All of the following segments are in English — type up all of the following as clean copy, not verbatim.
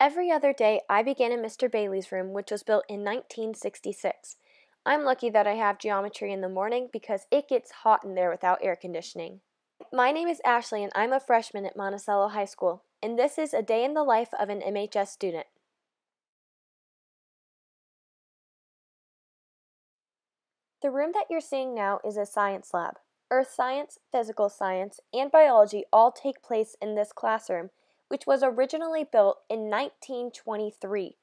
Every other day, I begin in Mr. Bailey's room, which was built in 1966. I'm lucky that I have geometry in the morning because it gets hot in there without air conditioning. My name is Ashley and I'm a freshman at Monticello High School, and this is a day in the life of an MHS student. The room that you're seeing now is a science lab. Earth science, physical science, and biology all take place in this classroom, which was originally built in 1923.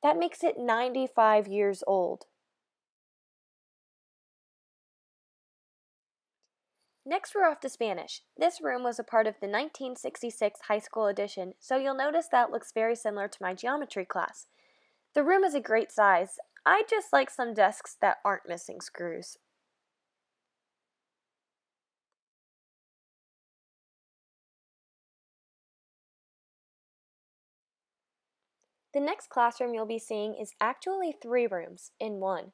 That makes it 95 years old. Next, we're off to Spanish. This room was a part of the 1966 high school edition, so you'll notice that looks very similar to my geometry class. The room is a great size. I just like some desks that aren't missing screws. The next classroom you'll be seeing is actually 3 rooms in one.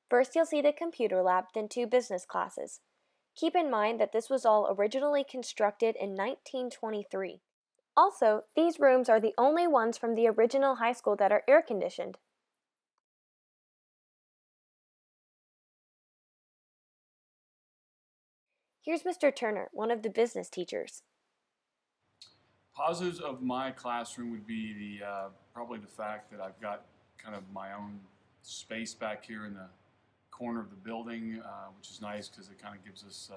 First, you'll see the computer lab, then 2 business classes. Keep in mind that this was all originally constructed in 1923. Also, these rooms are the only ones from the original high school that are air-conditioned. Here's Mr. Turner, one of the business teachers. Positives of my classroom would be probably the fact that I've got kind of my own space back here in the corner of the building, which is nice because it kind of gives us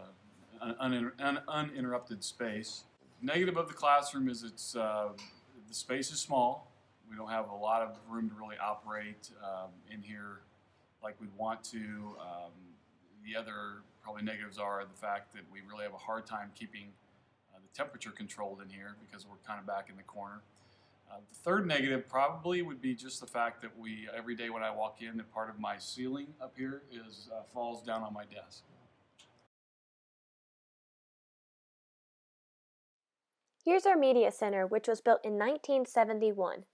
an uninterrupted space. Negative of the classroom is the space is small. We don't have a lot of room to really operate in here like we'd want to. The other probably negatives are the fact that we really have a hard time keeping the temperature controlled in here because we're kind of back in the corner. The third negative probably would be just the fact that every day when I walk in, that part of my ceiling up here falls down on my desk. Here's our media center, which was built in 1971.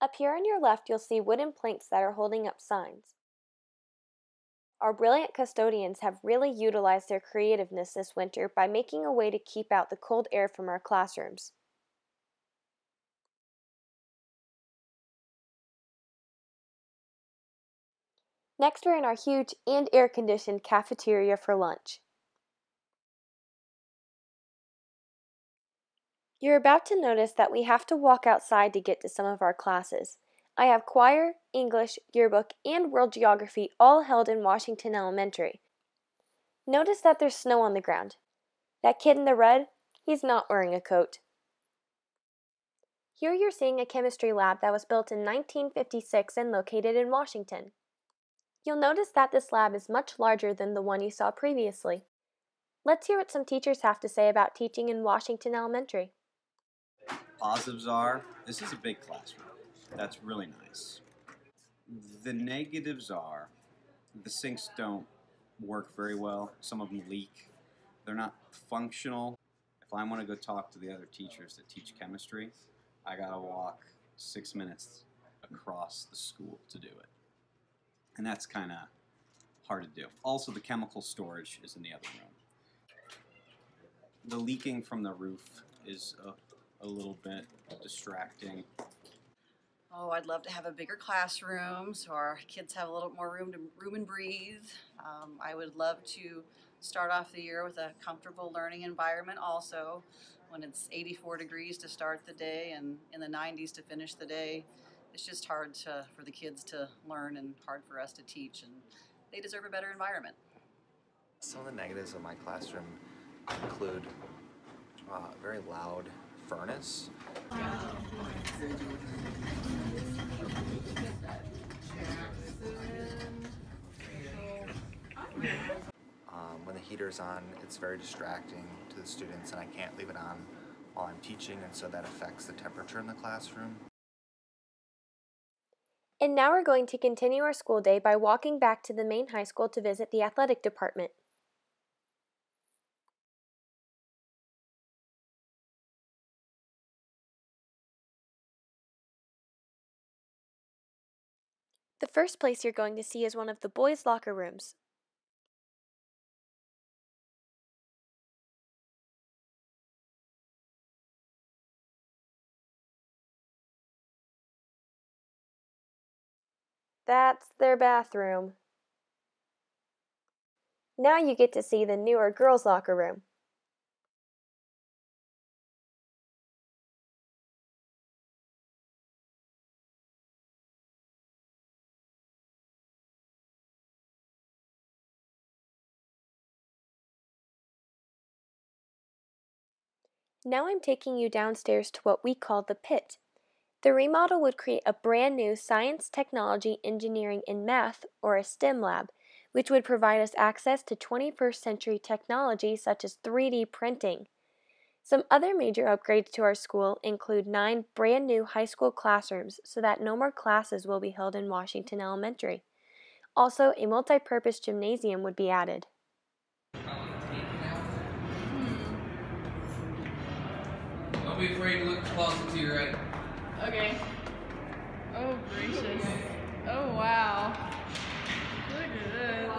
Up here on your left, you'll see wooden planks that are holding up signs. Our brilliant custodians have really utilized their creativeness this winter by making a way to keep out the cold air from our classrooms. Next, we're in our huge and air-conditioned cafeteria for lunch. You're about to notice that we have to walk outside to get to some of our classes. I have choir, English, yearbook, and world geography all held in Washington Elementary. Notice that there's snow on the ground. That kid in the red, he's not wearing a coat. Here you're seeing a chemistry lab that was built in 1956 and located in Washington. You'll notice that this lab is much larger than the one you saw previously. Let's hear what some teachers have to say about teaching in Washington Elementary. Positives are, this is a big classroom. That's really nice. The negatives are, the sinks don't work very well. Some of them leak. They're not functional. If I want to go talk to the other teachers that teach chemistry, I gotta walk 6 minutes across the school to do it. And that's kind of hard to do. Also, the chemical storage is in the other room. The leaking from the roof is a little bit distracting. Oh, I'd love to have a bigger classroom so our kids have a little more room and breathe. I would love to start off the year with a comfortable learning environment also. When it's 84 degrees to start the day and in the 90s to finish the day, it's just hard for the kids to learn and hard for us to teach, and they deserve a better environment. Some of the negatives of my classroom include a very loud furnace. When the heater's on, it's very distracting to the students and I can't leave it on while I'm teaching, and so that affects the temperature in the classroom. And now we're going to continue our school day by walking back to the main high school to visit the athletic department. The first place you're going to see is one of the boys' locker rooms. That's their bathroom. Now you get to see the newer girls' locker room. Now I'm taking you downstairs to what we call the pit. The remodel would create a brand new science, technology, engineering, and math, or a STEM lab, which would provide us access to 21st century technology such as 3D printing. Some other major upgrades to our school include 9 brand new high school classrooms so that no more classes will be held in Washington Elementary. Also, a multi-purpose gymnasium would be added. Don't be afraid to look closer to your right. Okay. Oh, gracious. Oh, wow. Look at this.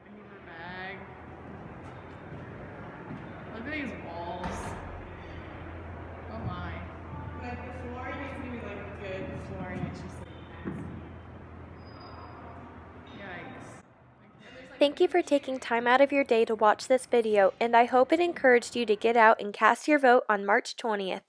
Beaver bag. Look at these walls. Oh my. Like the flooring is gonna be like good flooring, it's just like yikes. Thank you for taking time out of your day to watch this video, and I hope it encouraged you to get out and cast your vote on March 20th.